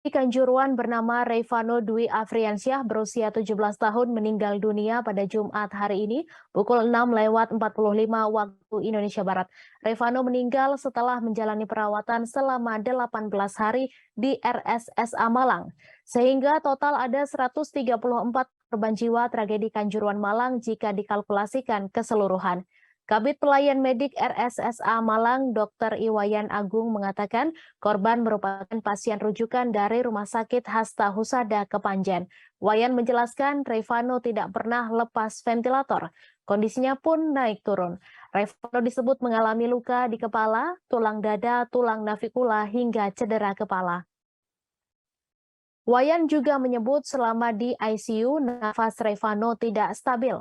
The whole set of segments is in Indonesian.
Kanjuruan bernama Revano Dwi Afriansyah berusia 17 tahun meninggal dunia pada Jumat hari ini pukul 6:45 waktu Indonesia Barat. Revano meninggal setelah menjalani perawatan selama 18 hari di RSSA Malang. Sehingga total ada 134 korban jiwa tragedi Kanjuruan Malang jika dikalkulasikan keseluruhan. Kabid Pelayan Medik RSSA Malang, Dr. Iwayan Agung mengatakan korban merupakan pasien rujukan dari Rumah Sakit Hasta Husada Kepanjen. Wayan menjelaskan Revano tidak pernah lepas ventilator. Kondisinya pun naik turun. Revano disebut mengalami luka di kepala, tulang dada, tulang navikula, hingga cedera kepala. Wayan juga menyebut selama di ICU, nafas Revano tidak stabil.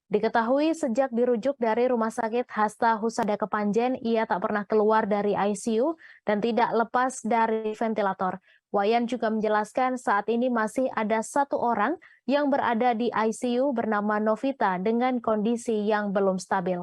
Diketahui sejak dirujuk dari Rumah Sakit Hasta Husada Kepanjen, ia tak pernah keluar dari ICU dan tidak lepas dari ventilator. Wayan juga menjelaskan saat ini masih ada satu orang yang berada di ICU bernama Novita dengan kondisi yang belum stabil.